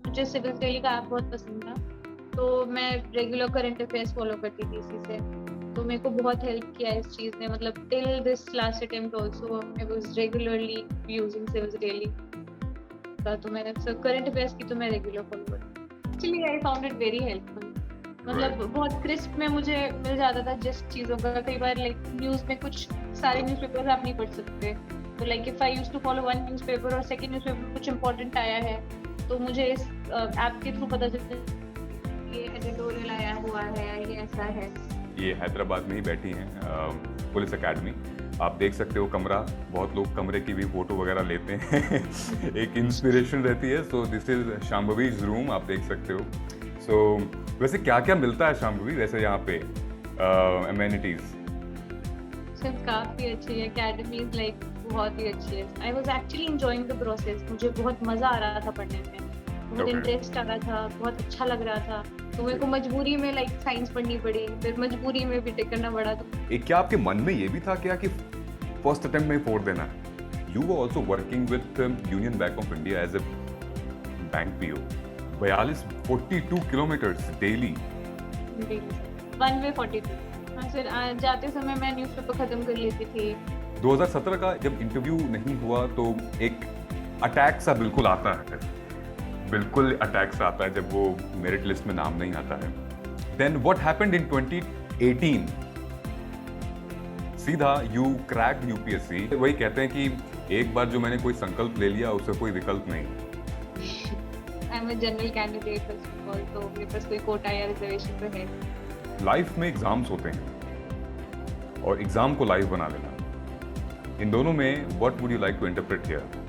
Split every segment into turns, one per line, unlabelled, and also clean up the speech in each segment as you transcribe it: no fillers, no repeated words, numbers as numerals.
मुझे civil daily का app बहुत पसंद था, तो मैं रेगुलर करंट अफेयर्स फॉलो करती थी इसी से। तो मेरे को बहुत हेल्प किया इस चीज़ ने, मतलब till this last attempt also I was regularly using civil daily का। तो मैंने सब करंट अफेयर्स की तो मैं रेगुलर फॉलो करती। Actually I found it very helpful. मतलब
राइट।
बहुत क्रिस्प में मुझे मिल जाता था जिस चीज़ों का। कई बार लाइक न्यूज़ में कुछ सारे न्यूज़पेपर्स आप नहीं पढ़ सकते, तो like if I used to follow one newspaper और सेकंड न्यूज़पेपर कुछ इंपॉर्टेंट आया है, तो मुझे इस ऐप के थ्रू पता चलता है ये एडिटोरियल आया हुआ है, ये ऐसा है।
ये हैदराबाद में ही बैठी हैं पुलिस एकेडमी। आप देख सकते हो कमरा, बहुत लोग कमरे की भी फोटो वगैरह लेते हैं। एक इंस्पिरेशन रहती है। सो दिस इज शांभवीज रूम, आप देख सकते हो। सो वैसे क्या क्या मिलता है शांभवी वैसे यहाँ पे एमेनिटीज?
सिर्फ काफी अच्छी है, एकेडमीज लाइक बहुत ही अच्छी है। आई was actually enjoying the process, मुझे बहुत मजा आ रहा था पढ़ने में, बहुत
ओके।
इंटरेस्ट आ रहा था, बहुत अच्छा लग रहा था। तो मेरे को मजबूरी में लाइक साइंस पढ़नी पड़ी, फिर मजबूरी में बीटेक करना पड़ा। तो
एक क्या आपके मन में ये भी था क्या कि फर्स्ट अटेम्प्ट में फोड़ देना है? You were also working with Union Bank of India as a bank PO. 42 kilometres daily.
One way 42। हाँ सर, जाते समय मैं न्यूज़पेपर खत्म कर लेती थी।
2017 का जब इंटरव्यू नहीं हुआ तो एक अटैक सा बिल्कुल आता है, बिल्कुल अटैक सा आता है जब वो मेरिट लिस्ट में नाम नहीं आता है। Then what happened in 2018? सीधा यू क्रैक्ड यूपीएससी। वही कहते हैं कि एक बार जो मैंने कोई संकल्प ले लिया उससे कोई विकल्प नहीं।
I am a general candidate first of all, तो मेरे पास कोई कोटा या रिजर्वेशन तो है।
लाइफ में एग्जाम्स होते हैं और एग्जाम को लाइफ बना लेना, इन दोनों में what would you like to interpret here?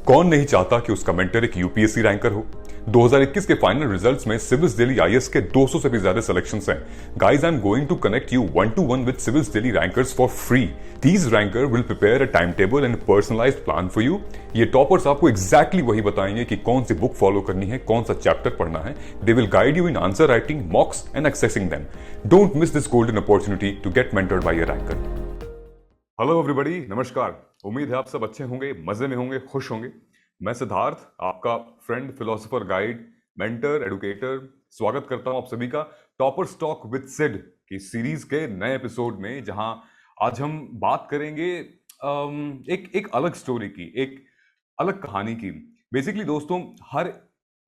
कौन नहीं चाहता कि उसका मेंटर एक यूपीएससी रैंकर हो? 2021 के फाइनल रिजल्ट्स में सिविल्स डेली आईएएस के 200 से भी ज्यादा सिलेक्शंस हैं। Guys, I am going to connect you one to one with civils daily rankers for free. These ranker will prepare a time table and personalised plan for you. ये toppers आपको exactly वही बताएंगे कि कौन सी book follow करनी है, कौन सा चैप्टर पढ़ना है। They will guide you in answer writing, mocks and assessing them. Don't miss this golden opportunity to get mentored by a ranker. Hello everybody, नमस्कार। उम्मीद है आप सब अच्छे होंगे, मजे में होंगे, खुश होंगे। मैं सिद्धार्थ, आपका friend, philosopher, guide, mentor, educator, स्वागत करता हूं आप सभी का टॉपर्स टॉक विद सिड की सीरीज के नए एपिसोड में, जहां आज हम बात करेंगे एक अलग स्टोरी की, एक अलग कहानी की। बेसिकली दोस्तों, हर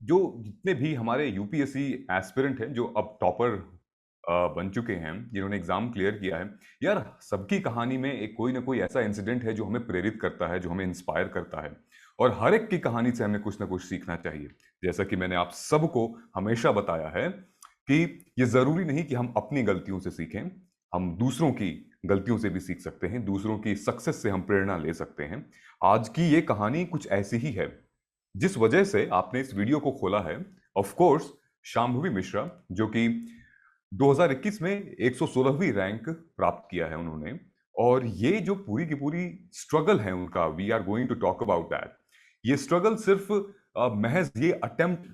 जो जितने भी हमारे यूपीएससी एस्पिरेंट हैं जो अब टॉपर बन चुके हैं, जिन्होंने एग्जाम क्लियर किया है, यार सबकी कहानी में एक कोई ना कोई ऐसा इंसिडेंट है जो हमें प्रेरित करता है, जो हमें इंस्पायर करता है। और हर एक की कहानी से हमें कुछ ना कुछ सीखना चाहिए। जैसा कि मैंने आप सबको हमेशा बताया है कि ये जरूरी नहीं कि हम अपनी गलतियों से सीखें, हम दूसरों की गलतियों से भी सीख सकते हैं, दूसरों की सक्सेस से हम प्रेरणा ले सकते हैं। आज की ये कहानी कुछ ऐसी ही है। जिस वजह से आपने इस वीडियो को खोला है, ऑफ कोर्स, शांभवी मिश्रा, जो कि 2021 में 116वीं रैंक प्राप्त किया है उन्होंने। और ये जो पूरी की पूरी स्ट्रगल है उनका, we are going to talk about that. ये स्ट्रगल सिर्फ महज ये अटेम्प्ट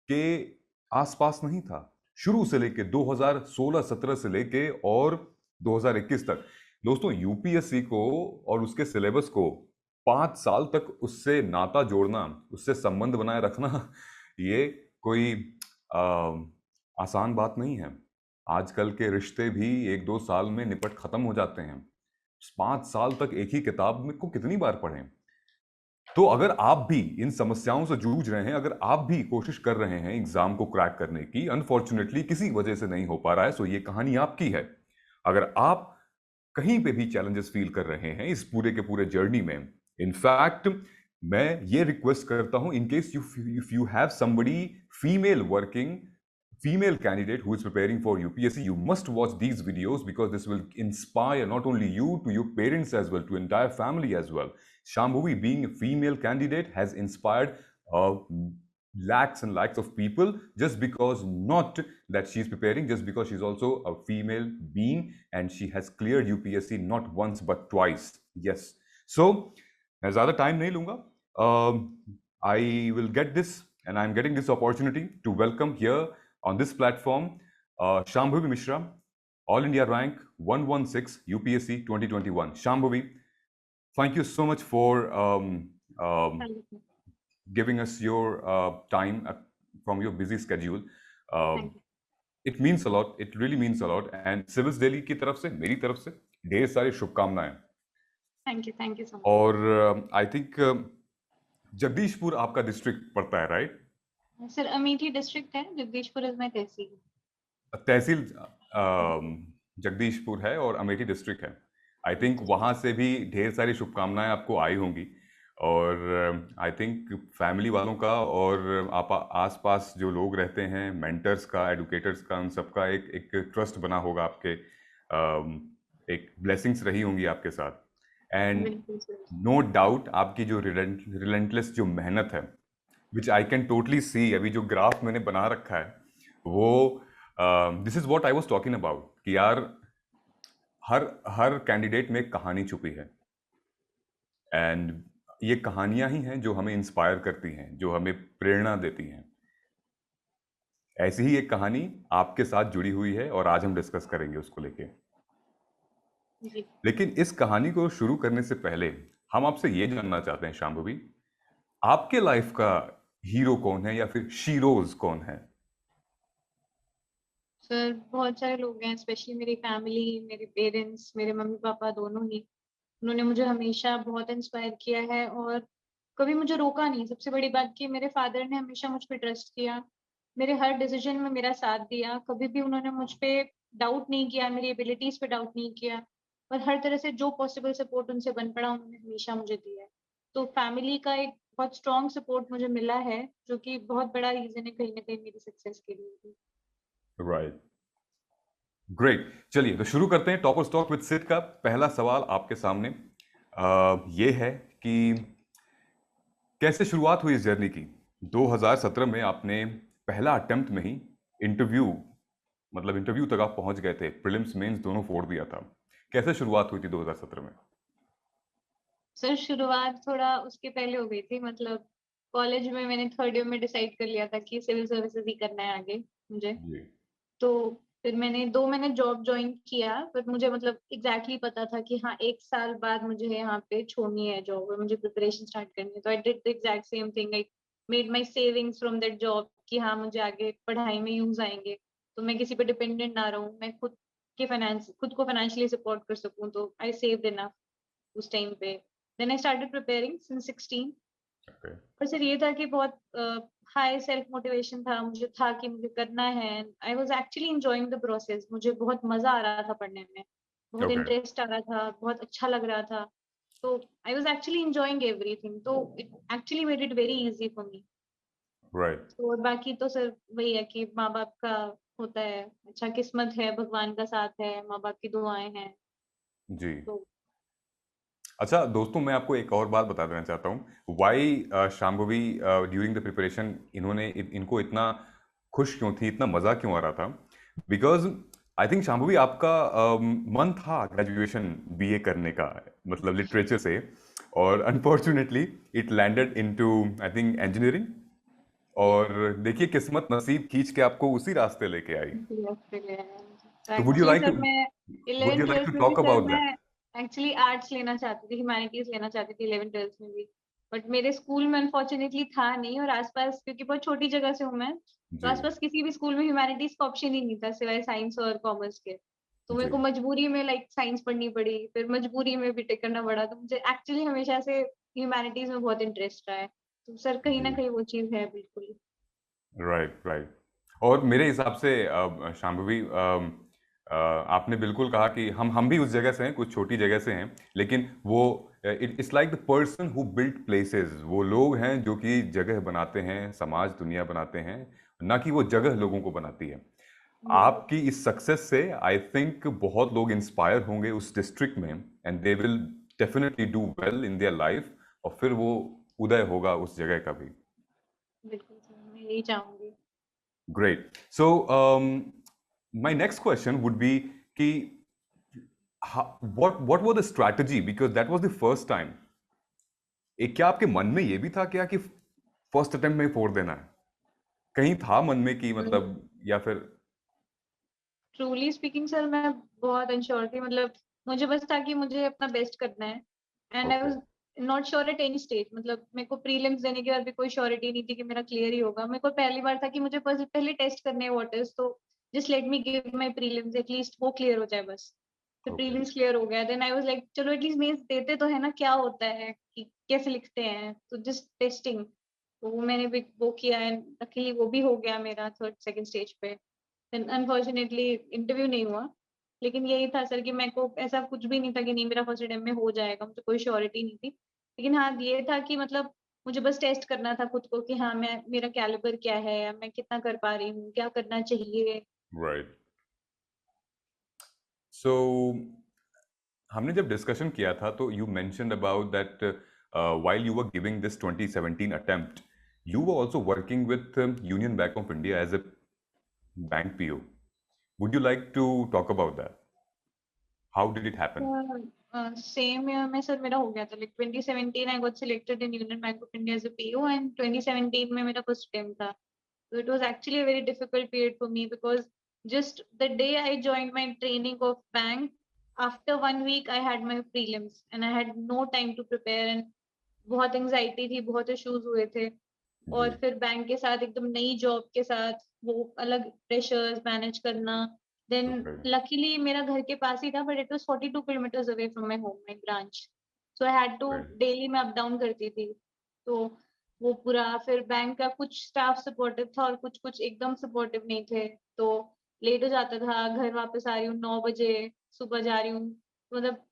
के आसपास नहीं था। शुरू से लेके 2016-17 से लेके और 2021 तक दोस्तों, यूपीएससी को और उसके सिलेबस को 5 साल तक उससे नाता जोड़ना, उससे संबंध बनाए रखना, ये कोई आसान बात नहीं है। आजकल के रिश्ते भी 1-2 साल में निपट खत्म हो जाते हैं। 5 साल तक एक ही किताब में को कितनी बार पढ़ें? तो अगर आप भी इन समस्याओं से जूझ रहे हैं, अगर आप भी कोशिश कर रहे हैं एग्जाम को क्रैक करने की, अनफॉर्चुनेटली किसी वजह से नहीं हो पा रहा है, सो ये कहानी आपकी है। अगर आप कहीं पे भी चैलेंजेस फील कर रहे हैं इस पूरे के पूरे जर्नी में, इनफैक्ट मैं ये रिक्वेस्ट करता हूं, in case if you have somebody female working, female candidate who is preparing for UPSC, you must watch these videos because this will inspire not only you, to your parents as well, to entire family as well. Shambhavi, being a female candidate, has inspired lakhs and lakhs of people, just because not that she's preparing, just because she's also a female being and she has cleared UPSC not once but twice. Yes. So मैं ज़्यादा time नहीं लूँगा. I will get this, and I'm getting this opportunity to welcome here on this platform Shambhavi Mishra, All India Rank 116 UPSC 2021. Shambhavi, thank you so much for giving us your time from your busy schedule. Uh,
thank you.
it means a lot. It really means a lot. And civils Delhi की तरफ से, मेरी तरफ से ढेर सारी शुभकामनाएं।
Thank you सो
और आई थिंक जगदीशपुर आपका डिस्ट्रिक्ट पड़ता है, right?
Much. Sir Amethi district है, जगदीशपुर इज माय तहसील।
तहसील जगदीशपुर है और अमेठी डिस्ट्रिक्ट है। आई थिंक वहाँ से भी ढेर सारी शुभकामनाएं आपको आई होंगी। और आई थिंक फैमिली वालों का और आप आसपास जो लोग रहते हैं, मेंटर्स का, एडुकेटर्स का, उन सबका एक एक ट्रस्ट बना होगा आपके, एक ब्लेसिंग्स रही होंगी आपके साथ। एंड
बिल्कुल सर।
नो डाउट आपकी जो रिलेंटलेस जो मेहनत है, विच आई कैन टोटली सी, अभी जो ग्राफ मैंने बना रखा है वो, this is what I was talking about, कि यार हर हर कैंडिडेट में एक कहानी छुपी है। एंड ये कहानियां ही हैं जो हमें इंस्पायर करती हैं, जो हमें प्रेरणा देती हैं। ऐसी ही एक कहानी आपके साथ जुड़ी हुई है और आज हम डिस्कस करेंगे उसको लेके।
जी।
लेकिन इस कहानी को शुरू करने से पहले हम आपसे ये जानना चाहते हैं शांभवी, आपके लाइफ का हीरो कौन है या फिर शीरोज कौन है?
सर बहुत सारे लोग हैं, स्पेशली मेरी फैमिली, मेरे पेरेंट्स, मेरे मम्मी पापा दोनों ही। उन्होंने मुझे हमेशा बहुत इंस्पायर किया है और कभी मुझे रोका नहीं। सबसे बड़ी बात कि मेरे फादर ने हमेशा मुझ पे ट्रस्ट किया, मेरे हर डिसीजन में मेरा साथ दिया। कभी भी उन्होंने मुझ पे डाउट नहीं किया, मेरी एबिलिटीज पे डाउट नहीं किया, और हर तरह से जो पॉसिबल सपोर्ट उनसे बन पड़ा उन्होंने हमेशा मुझे दिया है। तो फैमिली का एक बहुत स्ट्रॉन्ग सपोर्ट मुझे मिला है, जो कि बहुत बड़ा रीजन है कहीं ना कहीं मेरी सक्सेस के लिए भी।
Right, great. चलिए तो शुरू करते हैं टॉपर स्टॉक विद सिड का। पहला सवाल आपके सामने ये है कि कैसे शुरुआत हुई इस जर्नी की? 2017 में आपने पहला अटेम्प्ट में ही इंटरव्यू, मतलब इंटरव्यू तक आप पहुंच गए थे, प्रीलिम्स मेंस दोनों फोड़ दिया था। कैसे शुरुआत हुई थी 2017 में?
सर शुरुआत थोड़ा उसके पहले हो गई थी। मतलब कॉलेज में मैंने थर्ड ईयर में डिसाइड कर लिया था कि सिविल सर्विसेज ही करना है आगे मुझे।
जी।
तो फिर मैंने 2 महीने जॉब ज्वाइन किया, पर मुझे मतलब एग्जैक्टली पता था कि हाँ 1 साल बाद मुझे यहाँ पे छोड़नी है जॉब और मुझे प्रिपरेशन स्टार्ट करनी है। तो आई did the exact same thing, I made my savings from that job कि हाँ मुझे आगे पढ़ाई में यूज आएंगे, तो मैं किसी पे डिपेंडेंट ना रहूं, मैं खुद को फाइनेंशियली सपोर्ट कर सकूं। तो आई सेव्ड इनफ उस टाइम पे। Then I started preparing since 16।
Okay.
और सिर्फ ये था कि बहुत हाई सेल्फ मोटिवेशन था, मुझे था कि मुझे करना है। आई was actually enjoying the process, मुझे बहुत मजा आ रहा था पढ़ने में, बहुत
ओके।
इंटरेस्ट आ रहा था, बहुत अच्छा लग रहा था। तो I was actually enjoying everything, तो it actually made it very easy for me.
Right.
तो और बाकी तो सिर्फ वही है कि माँ बाप का होता है, अच्छा किस्मत है, भगवान का साथ है, माँ बाप की दुआएं हैं।
जी।
तो
अच्छा दोस्तों, मैं आपको एक और बात बता देना चाहता हूँ। Why Shambhavi during the preparation, इनको इतना खुश क्यों थी, इतना मजा क्यों आ रहा था? बिकॉज आई थिंक शांभवी आपका मन था ग्रेजुएशन बीए करने का, मतलब लिटरेचर से, और unfortunately it landed into I think engineering. और देखिए किस्मत नसीब खींच के आपको उसी रास्ते लेके आई। तो
एक्चुअली सर मैं
would you
11th
like
12th
to
में भी
टॉक
सर
अबाउट दैट?
मैं एक्चुअली आर्ट्स लेना चाहती थी, ह्यूमैनिटीज लेना चाहती थी 11th 12th में भी। बट मेरे स्कूल में अनफॉर्चुनेटली था नहीं, और आसपास क्योंकि बहुत छोटी जगह से हूँ मैं, तो
जी।
आसपास किसी भी स्कूल में ह्यूमैनिटीज का ऑप्शन ही नहीं था सिवाय साइंस और कॉमर्स के। तो मेरे
जी।
को मजबूरी में लाइक साइंस पढ़नी पड़ी, फिर मजबूरी में बीटेक करना पड़ा। तो मुझे एक्चुअली हमेशा से ह्यूमैनिटीज में बहुत इंटरेस्ट रहा है। तो सर कहीं ना
जी।
कहीं वो चीज है बिल्कुल।
Right, right. और मेरे हिसाब से शांभवी, आपने बिल्कुल कहा कि हम भी उस जगह से हैं, कुछ छोटी जगह से हैं, लेकिन वो it's like the person who build places. वो लोग हैं जो कि जगह बनाते हैं, समाज दुनिया बनाते हैं, ना कि वो जगह लोगों को बनाती है।
बिल्कुल
आपकी इस सक्सेस से आई थिंक बहुत लोग इंस्पायर होंगे उस डिस्ट्रिक्ट में, and they will definitely do well in their life, और फिर वो उदय होगा उस जगह का भी।
बिल्कुल सर, मैं यही चाहूंगी।
Great. So, my next question would be कि what was the strategy, because that was the first time. एक क्या आपके मन में ये भी था क्या कि फर्स्ट अटेम्प्ट में ही फोड़ देना है? कहीं था मन में कि मतलब, या फिर?
ट्रूली स्पीकिंग सर मैं बहुत अनश्योर थी। मतलब मुझे बस था कि मुझे अपना बेस्ट करना है, and I
okay.
Was not sure at any stage, मतलब मेरे को प्रीलिम्स देने के बाद भी कोई श्योरिटी नहीं थी कि मेरा क्लियर ही होगा। मेरे को पहली बार था कि मुझे पहले टेस्ट करने हैं व्हाट इज, तो just let me give my prelims, at least वो क्लियर हो जाए बस। तो
ओके।
प्रीलिम्स क्लियर हो गया, देन आई वाज लाइक चलो एटलीस्ट मेंस देते तो है ना, क्या होता है कि कैसे लिखते हैं, तो जस्ट टेस्टिंग। तो वो मैंने भी वो किया है, लकीली वो भी हो गया मेरा थर्ड सेकंड स्टेज पे। देन अनफॉर्चुनेटली इंटरव्यू नहीं हुआ, लेकिन यही था सर कि मेरे को ऐसा कुछ भी नहीं था कि नहीं मेरा फर्स्ट अटेम्प्ट में हो जाएगा, मुझे कोई श्योरिटी नहीं थी। लेकिन हाँ ये था कि मतलब मुझे बस टेस्ट करना था खुद को कि हाँ मैं मेरा कैलिबर क्या है, मैं कितना कर पा रही हूँ, क्या करना चाहिए।
राइट। सो हमने जब डिस्कशन किया था तो you mentioned about that while you were giving this 2017 attempt, you were also working with Union Bank of India as a bank PO. Would you like to talk about that? How did it happen?
Same year में sir मेरा हो गया था, like 2017 I got selected in Union Bank of India as a PO, and 2017 में मेरा first attempt था। So it was actually a very difficult period for me because just the day I joined my training of bank, after 1 week I had my prelims and I had no time to prepare, and बहुत anxiety थी, बहुत issues हुए थे।
जी।
और फिर bank के साथ एकदम नई जॉब के साथ वो अलग प्रेशर्स मैनेज करना। Then
okay.
लकीली मेरा घर के पास ही था, but it was 42 kilometres away from my home, my branch. So I had to
right.
Daily मैं अप डाउन करती थी। तो वो पूरा फिर बैंक का कुछ स्टाफ सपोर्टिव था और कुछ कुछ एकदम सपोर्टिव नहीं थे। तो लेट हो जाता था, घर वापस आ रही हूँ 9 बजे, सुबह जा रही हूँ, मतलब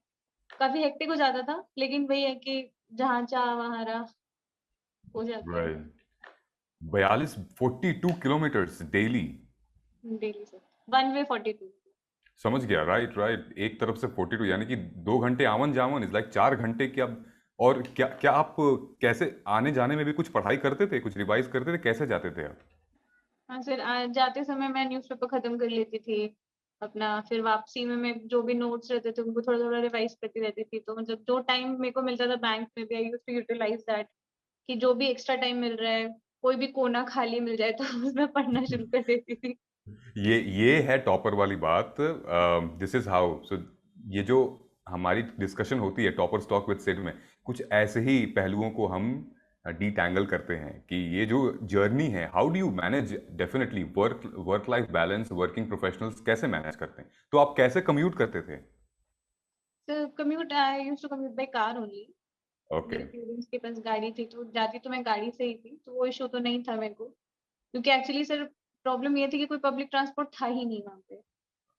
काफी हेक्टिक हो जाता था। लेकिन वही है कि जहाँ चाह वहाँ रहा, हो जाता है
राइट। 42 kilometres daily.
डेली से। One way 42।
समझ गया। राइट राइट, एक तरफ से 42 यानी कि 2 घंटे आवन जावन इज लाइक 4 घंटे की। अब और क्या क्या आप कैसे आने जाने में भी कुछ पढ़ाई करते थे, कुछ रिवाइज करते थे, कैसे जाते थे आप?
हाँ सर, जाते समय मैं न्यूज़पेपर खत्म कर लेती थी अपना, फिर वापसी में मैं जो भी नोट्स रहते थे उनको थोड़ा थोड़ा रिवाइज करती रहती थी। तो मतलब जो टाइम मेरे को मिलता था बैंक में भी, I used to utilise that, कि जो भी एक्स्ट्रा टाइम मिल रहा है, कोई भी कोना खाली मिल जाए तो उसमें पढ़ना शुरू कर देती थी।
ये है टॉपर वाली बात। This is how. सो ये जो हमारी डिस्कशन होती है टॉपर स्टॉक विद सिड में, कुछ ऐसे ही पहलुओं को हम डीटैंगल करते हैं कि ये जो जर्नी है, how do you manage definitely work life balance, working professionals कैसे मैनेज करते हैं, तो आप कैसे कम्यूट करते थे?
तो commute, I used to commute by car only.
Okay.
मेरे पेरेंट्स के पास गाड़ी थी तो जाती तो मैं गाड़ी से ही थी, तो वो इशू तो नहीं था मेरे को, क्योंकि एक्चुअली सर प्रॉब्लम ये थी कि कोई पब्लिक ट्रांसपोर्ट था ही नहीं वहाँ पे।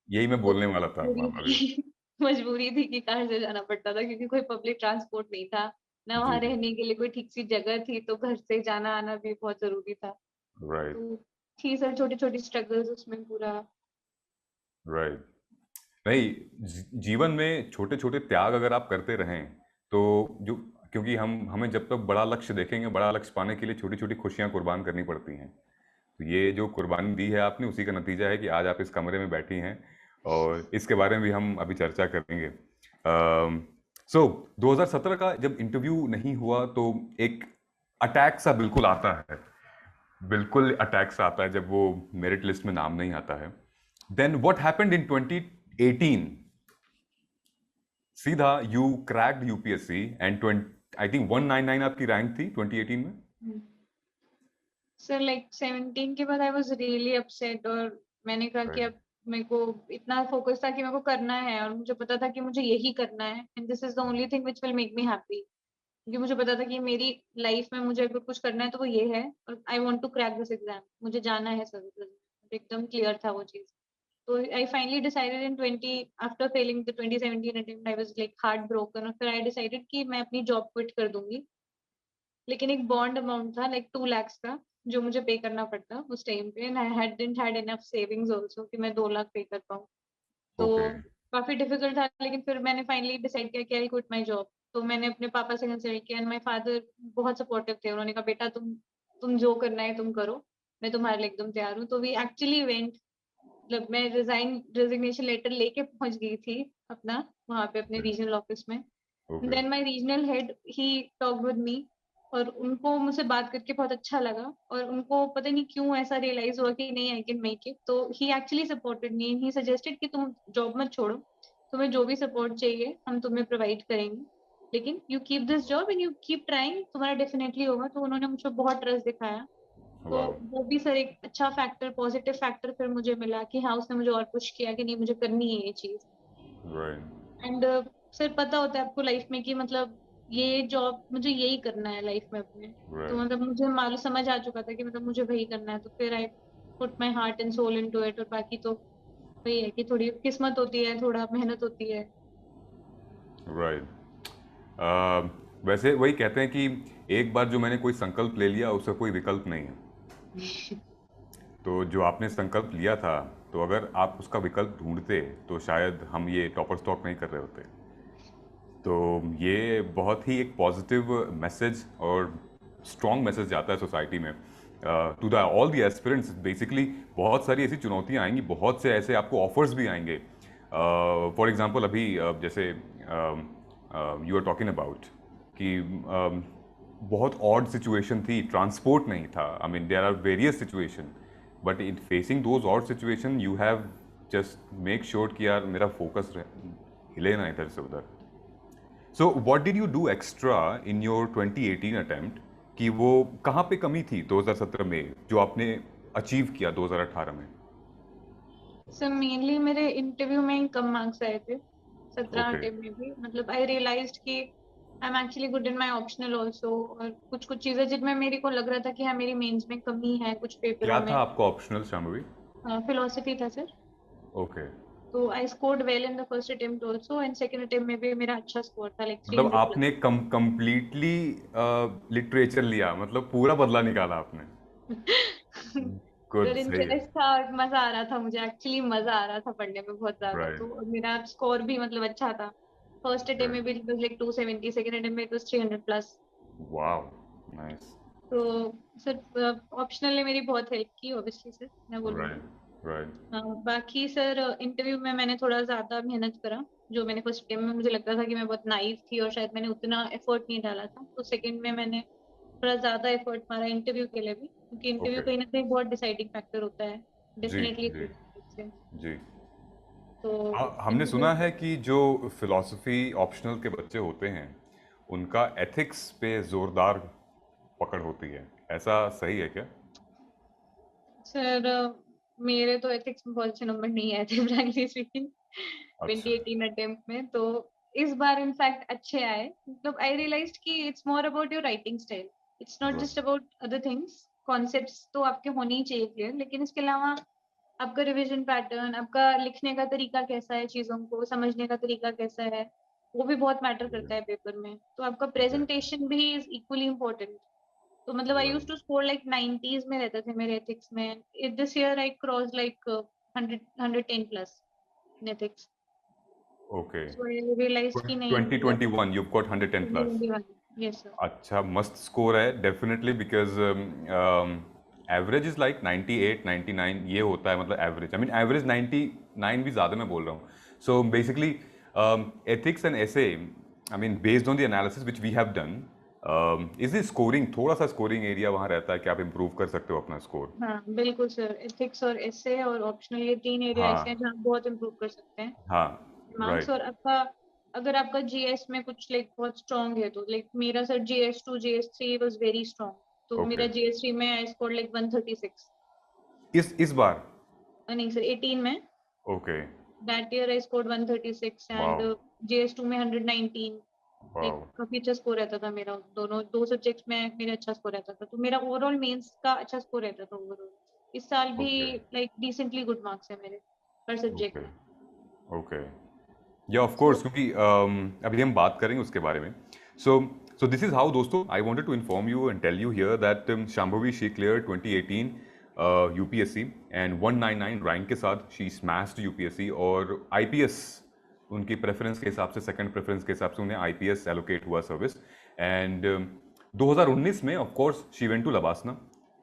यही मैं
तो
बोलने वाला था
मजबूरी
अभी।
थी मजबूरी थी कि कार से जाना पड़ता था, क्योंकि कोई पब्लिक ट्रांसपोर्ट नहीं था, ना
जी।
वहाँ रहने के लिए कोई ठीक सी जगह थी, तो घर से जाना आना भी बहुत जरूरी था।
राइट
तो थी सर छोटी छोटी स्ट्रगल्स उसमें पूरा।
राइट। नहीं, जीवन में छोटे छोटे त्याग अगर आप करते रहें तो जो, क्योंकि हम हमें जब तक बड़ा लक्ष्य देखेंगे, बड़ा लक्ष्य पाने के लिए छोटी छोटी खुशियां कुर्बान करनी पड़ती हैं। तो ये जो कुर्बानी दी है आपने, उसी का नतीजा है कि आज आप इस कमरे में बैठी हैं, और इसके बारे में भी हम अभी चर्चा करेंगे। सो 2017 का जब इंटरव्यू नहीं हुआ तो एक अटैक सा बिल्कुल आता है, बिल्कुल अटैक सा आता है जब वो मेरिट लिस्ट में नाम नहीं आता है। Then what happened in 2018? सीधा you cracked UPSC and 20, I think 199 आपकी रैंक थी 2018 में।
सर लाइक 17 के बाद आई वाज रियली अपसेट, और मैंने कहा कि
राइट।
अब मेरे को इतना फोकस था कि मेरे को करना है, और मुझे पता था कि मुझे यही करना है, and this is the only thing which will make me happy. क्योंकि मुझे पता था कि मेरी लाइफ में मुझे अगर कुछ करना है तो वो ये है, और I want to crack this exam, मुझे जाना है सर्विसेज में, एकदम क्लियर था वो चीज। तो I finally decided in 20, after failing the 2017 attempt I was like heart broken, और फिर आई डिसाइडेड कि मैं अपनी जॉब क्विट कर दूंगी। लेकिन एक बॉन्ड अमाउंट था लाइक 2 lakhs का, जो मुझे पे करना पड़ता उस टाइम पे, and I didn't had enough savings also कि मैं 2 लाख पे कर पाऊँ। तो
ओके।
काफी डिफिकल्ट था, लेकिन फिर मैंने फाइनली डिसाइड किया कि आई क्विट माय जॉब। तो मैंने अपने पापा से कंसल्ट किया, एंड माय फादर बहुत सपोर्टिव थे, उन्होंने कहा बेटा तुम जो करना है तुम करो, मैं तुम्हारे लिए एकदम तैयार हूँ। तो वी एक्चुअली वेंट, मतलब मैं रेजिग्नेशन लेटर लेके पहुंच गई थी अपना वहां पे अपने रीजनल ऑफिस में।
Okay.
Then my regional head ही टॉक्ड विद मी, और उनको मुझसे बात करके बहुत अच्छा लगा, और उनको पता नहीं क्यों ऐसा रियलाइज हुआ कि नहीं आई कैन मेक इट, तो he actually supported me, he suggested कि तुम जॉब मत छोड़ो, तुम्हें जो भी सपोर्ट चाहिए हम तुम्हें प्रोवाइड करेंगे। लेकिन you keep this job and you keep trying, तुम्हारा डेफिनेटली होगा। तो उन्होंने मुझे बहुत ट्रस्ट दिखाया। तो
वाओ।
वो भी सर एक अच्छा फैक्टर, पॉजिटिव फैक्टर फिर मुझे मिला कि हाँ, उसने मुझे और पुश किया कि नहीं, मुझे करनी है ये चीज।
राइट।
एंड सर पता होता है आपको लाइफ में कि मतलब ये जॉब मुझे यही करना है लाइफ में अपने। तो
राइट।
मतलब मुझे मालूम, समझ आ चुका था कि मतलब मुझे वही करना है। तो फिर I put my heart and soul into it. और बाकी तो वही है कि थोड़ी किस्मत होती है, थोड़ा मेहनत होती है।
राइट। वैसे वही कहते हैं कि एक बार जो मैंने कोई संकल्प ले लिया उसका कोई विकल्प नहीं है। तो जो आपने संकल्प लिया था, तो अगर आप उसका विकल्प ढूंढते तो शायद हम ये टॉपर स्टॉक नहीं कर रहे होते। तो ये बहुत ही एक पॉजिटिव मैसेज और स्ट्रॉन्ग मैसेज जाता है सोसाइटी में to the all the aspirants. Basically बहुत सारी ऐसी चुनौतियाँ आएंगी, बहुत से ऐसे आपको ऑफर्स भी आएंगे। फॉर एग्जांपल अभी जैसे यू आर टॉकिंग अबाउट कि बहुत ऑड सिचुएशन थी, ट्रांसपोर्ट नहीं था। I mean there are various situation, but in facing those odd situation you have just make sure कि यार मेरा फोकस हिले ना इधर से उधर। So what did you do extra in your 2018 attempt कि वो कहाँ पे कमी थी 2017 में जो आपने अचीव किया 2018 में?
सर मेनली मेरे इंटरव्यू में ही कम मार्क्स आए थे, 17
ओके।
अटेम्प्ट में भी। मतलब आई रियलाइज्ड कि I am actually good in my optional also. और कुछ कुछ चीजें जिनमें मेरे को लग रहा था कि हाँ, मेरी मेंस में कमी है कुछ पेपरों
क्या था
में।
आपका ऑप्शनल शाम्भवी?
फिलोसफी था सर।
ओके।
तो I scored well in the first attempt also, and second attempt में भी मेरा अच्छा स्कोर था, लाइक
मतलब
300
आपने कंप्लीटली लिटरेचर लिया, मतलब पूरा बदला निकाला आपने।
प्लस।
गुड,
सर
सही है।
इंटरेस्ट था और मजा आ रहा था मुझे, एक्चुअली मजा आ रहा था पढ़ने में बहुत ज्यादा।
राइट।
तो मेरा स्कोर भी मतलब अच्छा था। फर्स्ट अटेम्प्ट में भी लाइक 270, सेकंड अटेम्प्ट में 300 प्लस।
Wow, nice.
तो सर ऑप्शनल ने मेरी बहुत हेल्प की, ऑब्वियसली सर मैं बोलूंगी।
राइट। राइट।
बाकी सर इंटरव्यू में मैंने थोड़ा ज्यादा मेहनत करा। जो मैंने फर्स्ट अटेम्प्ट में मुझे लगता था कि मैं बहुत नाइव थी और शायद मैंने उतना एफर्ट नहीं डाला था, तो सेकंड में मैंने थोड़ा ज्यादा एफर्ट मारा इंटरव्यू के लिए भी, क्योंकि इंटरव्यू
ओके।
कहीं ना कहीं बहुत डिसाइडिंग फैक्टर होता है
जी।
डेफिनेटली।
जी।
से
जी।
तो
हमने
इंटरव्यू।
सुना है कि जो फिलॉसफी ऑप्शनल के बच्चे होते हैं उनका एथिक्स पे जोरदार पकड़ होती है, ऐसा सही है क्या?
सर मेरे तो एथिक्स में बहुत अच्छे नंबर नहीं आए थे फ्रैंकली स्पीकिंग
अच्छा।
2018 अटेम्प्ट में। तो इस बार इनफैक्ट अच्छे आए। मतलब आई रियलाइज्ड कि it's more about your writing style, it's not just about other things. Concepts तो आपके होने ही चाहिए क्लियर, लेकिन इसके अलावा आपका रिवीजन पैटर्न, आपका लिखने का तरीका कैसा है, चीजों को समझने का तरीका कैसा है, वो भी बहुत मैटर करता है पेपर में। तो आपका
ओके।
प्रेजेंटेशन भी इज इक्वली इम्पोर्टेंट। तो मतलब I use
right.
To score like 90s में रहते थे मेरे एथिक्स में। This year I cross like 110 plus in ethics.
Okay.
So I realise कि नहीं मतलब
2021 you got 110 plus.
2021। Yes sir.
अच्छा, मस्त स्कोर है definitely, because average is like 98 99 ये होता है, मतलब एवरेज, आई मीन एवरेज 99 भी ज़्यादा मैं बोल रहा हूँ। सो बेसिकली एथिक्स एंड ऐसे, I mean based on the analysis which we have done, is the scoring, थोड़ा सा स्कोरिंग एरिया वहाँ रहता है कि आप इम्प्रूव कर सकते हो अपना स्कोर।
हाँ बिल्कुल सर, एथिक्स और एसे और ऑप्शनल, ये तीन एरिया ऐसे हैं
हाँ।
जहाँ आप बहुत इम्प्रूव कर सकते हैं
हाँ।
मार्क्स।
राइट।
और आपका, अगर आपका जीएस में कुछ लाइक बहुत स्ट्रांग है, तो लाइक मेरा sir GS 2 GS 3 was very strong. तो
ओके।
मेरा जीएस 3 में आई स्कोर लाइक 136।
इस बार?
नहीं सर, 18 में।
Okay.
That year I scored 136 and
wow.
GS 2 में 119। Like
wow.
काफी अच्छा स्कोर रहता था मेरा, दोनों दो सब्जेक्ट्स में मेरा अच्छा स्कोर रहता था। तो मेरा ओवरऑल मेंस का अच्छा स्कोर रहता था ओवरऑल। इस साल भी
okay.
Like decently good marks है मेरे हर सब्जेक्ट
ओके।
में।
ओके। या ऑफ
सो
कोर्स, क्योंकि अभी हम बात करेंगे उसके बारे में। So so this is how दोस्तों, I wanted to inform you and tell you here that Shambhavi she clear 2018 UPSC and 199 rank के साथ शी स्मैश्ड यूपीएससी। और आईपीएस उनकी प्रेफरेंस के हिसाब से, सेकंड प्रेफरेंस के हिसाब से उन्हें आईपीएस एलोकेट हुआ सर्विस। एंड 2019 में of course she went to LBSNAA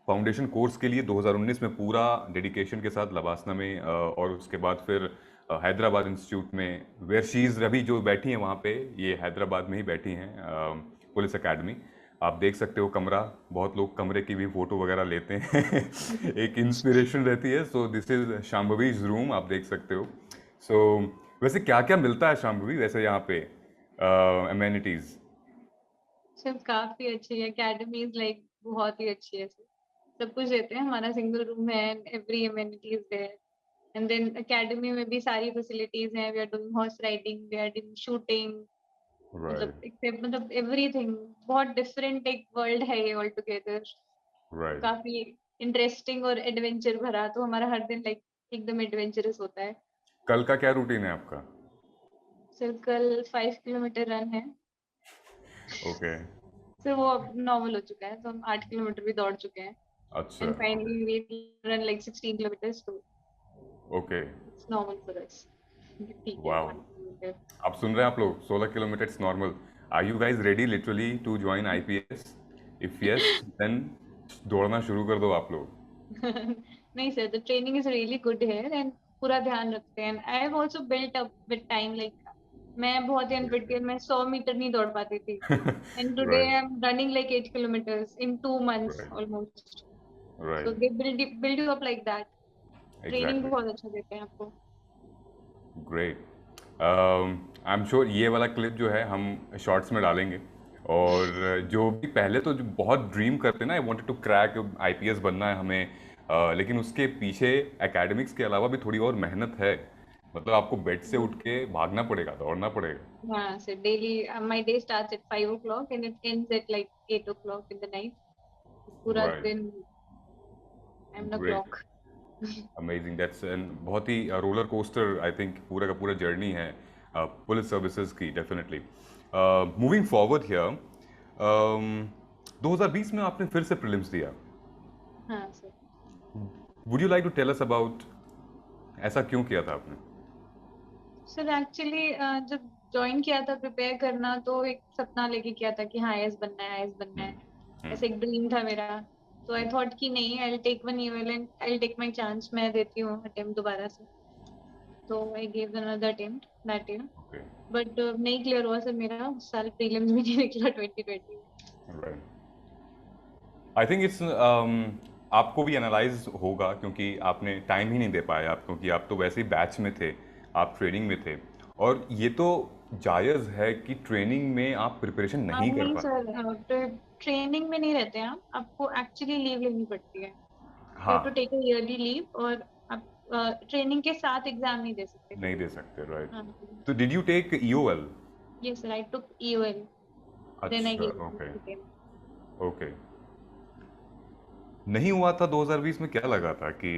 foundation course के लिए। 2019 में पूरा डेडिकेशन के साथ लबासना में, और उसके बाद फिर हैदराबाद इंस्टीट्यूट में, वेयर शी इज़ अभी जो बैठी हैं वहाँ पे, ये हैदराबाद में ही बैठी हैं, पुलिस एकेडमी। आप देख सकते हो कमरा, बहुत लोग कमरे की भी फोटो वगैरह लेते हैं। एक इंस्पिरेशन रहती है। सो दिस इज शांभवीज रूम, आप देख सकते हो। सो वैसे क्या क्या मिलता है शांभवी वैसे यहाँ पे, अमेनिटीज़?
सिर्फ काफी अच्छी है, एकेडमीज लाइक बहुत ही अच्छी है, सब कुछ देते हैं, हमारा सिंगल रूम है, every amenities there, and then academy में भी सारी फैसिलिटीज हैं, we are doing horse riding, we are doing shooting,
right
मतलब एक्सेप्ट मतलब एवरीथिंग, बहुत डिफरेंट एक वर्ल्ड है ये ऑल टुगेदर,
राइट।
काफी इंटरेस्टिंग और एडवेंचर भरा, तो हमारा हर दिन लाइक एकदम एडवेंचरस होता है।
कल का क्या रूटीन है आपका?
सिर्फ कल 5 किलोमीटर रन है,
ओके।
फिर वो अब नॉर्मल हो चुका है, तो हम 8 किलोमीटर भी दौड़ चुके हैं,
अच्छा।
And finally we run like 16 kilometre, तो
okay.
It's normal for us, ठीक है
वाओ।
1 किलोमीटर।
आप सुन रहे हैं आप लोग, 16 kilometre normal. Are you guys ready literally to join IPS? If yes then दौड़ना शुरू कर दो आप लोग।
नहीं sir, the training is really good here, and पूरा ध्यान रखते हैं, I have also built up with time, like मैं बहुत ही अनफिट थी, मैं 100 मीटर नहीं दौड़ पाती थी, and today
right
I am running like 8 kilometres in 2 months
right
almost, so
right.
They build you up like that, training
exactly.
बहुत अच्छा देते हैं आपको।
ग्रेट। आई एम श्योर ये वाला क्लिप जो है हम शॉर्ट्स में डालेंगे। और जो भी पहले तो जो बहुत ड्रीम करते ना, I wanted to crack IPS बनना है हमें, लेकिन उसके पीछे एकेडमिक्स के अलावा भी थोड़ी और मेहनत है। मतलब आपको बेड से उठ के भागना पड़ेगा, दौड़ना पड़ेगा।
हाँ sir, daily my day starts at 5 o'clock and it ends at like 8 o'clock in the night, पूरा
राइट।
दिन I am the
great.
Clock.
Amazing. That's an बहुत ही रोलर कोस्टर आई थिंक पूरा का पूरा जर्नी है पुलिस सर्विसेज की, definitely. Moving forward here, 2020 में आपने फिर से प्रीलिम्स दिया।
हाँ sir,
would you like to tell us about ऐसा क्यों किया था आपने?
सर एक्चुअली जब ज्वाइन किया था प्रिपेयर करना, तो एक सपना लेके किया था कि हाँ आईएएस बनना है, आईएएस बनना है, ऐसे एक ड्रीम था मेरा, तो आई थॉट कि नहीं, I will take one year and I will take my chance, मैं देती हूँ अटेम्प्ट दोबारा से, तो I give another attempt that year,
okay.
But नहीं क्लियर हुआ सर मेरा, उस साल प्रीलिम्स भी नहीं निकला 2020 में।
राइट। आई थिंक इट्स आपको भी एनालाइज होगा क्योंकि आपने टाइम ही नहीं दे पाया आप, क्योंकि आप तो वैसे ही बैच में थे, आप ट्रेनिंग में थे। और ये तो जायज़ है कि ट्रेनिंग में आप प्रिपरेशन नहीं कर
नहीं
पाते।
सर, ट्रेनिंग में नहीं रहते हैं आप, आपको एक्चुअली लीव लेनी पड़ती है, यू हैव
हाँ।
To take a early leave, और आप ट्रेनिंग के साथ एग्जाम नहीं दे सकते
नहीं
कभी
दे
भी।
सकते, राइट।
हाँ,
तो did you take EOL?
Yes sir, I took EOL, then I
अच्छा।
Gave
okay.
अटेम्प्ट।
ओके। नहीं हुआ था 2020 में, क्या लगा था कि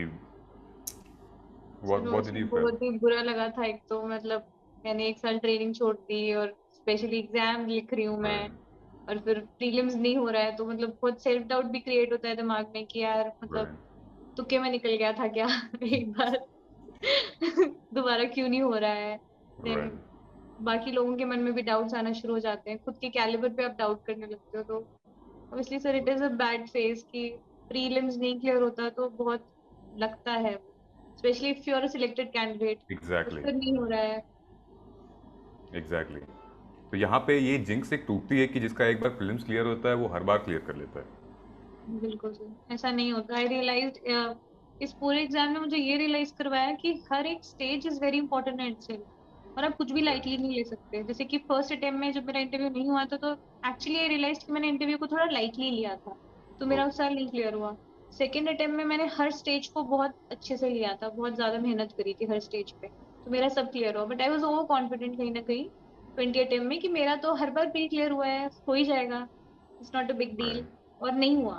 सर
व्हाट डिड
उसमें
यू फेल?
बहुत ही बुरा लगा था, एक तो मतलब मैंने 1 साल ट्रेनिंग छोड़ दी, और स्पेशली एग्जाम लिख रही हूँ मैं,
राइट
और फिर प्रीलिम्स नहीं हो रहा है, तो मतलब बहुत सेल्फ डाउट भी क्रिएट होता है दिमाग में कि यार मतलब
राइट
तुक्के में निकल गया था क्या एक बार, दोबारा क्यों नहीं हो रहा है, देन
राइट।
बाकी लोगों के मन में भी डाउट्स आना शुरू हो जाते हैं, खुद के कैलिबर पे आप डाउट करने लगते हो, तो obviously sir it is a bad phase कि प्रीलिम्स नहीं क्लियर होता तो बहुत लगता है, especially if you are a selected candidate, तो
एग्जैक्टली
फिर नहीं हो रहा है।
एग्जैक्टली। तो यहाँ पे ये जिंक्स एक टूटती है कि जिसका एक बार प्रीलिम्स क्लियर होता है वो हर बार क्लियर कर लेता है।
बिल्कुल सर, ऐसा नहीं होता, आई रियलाइज इस पूरे एग्जाम ने मुझे ये रियलाइज करवाया कि हर एक stage is very important in itself, और आप कुछ भी लाइटली नहीं ले सकते, जैसे कि फर्स्ट अटेम्प्ट में जब मेरा इंटरव्यू नहीं हुआ था, तो एक्चुअली आई रियलाइज कि मैंने इंटरव्यू को थोड़ा लाइटली लिया था, तो मेरा उस
ओके।
साल नहीं क्लियर हुआ। सेकेंड अटेम्प्ट में मैंने हर स्टेज को बहुत अच्छे से लिया था, बहुत ज्यादा मेहनत करी थी हर स्टेज पे, तो मेरा सब क्लियर हुआ, but I was over confident कहीं ना कहीं 20 अटेम्प्ट में कि मेरा तो हर बार प्री क्लियर हुआ है, हो ही जाएगा, it's not a big deal,
right
और नहीं हुआ।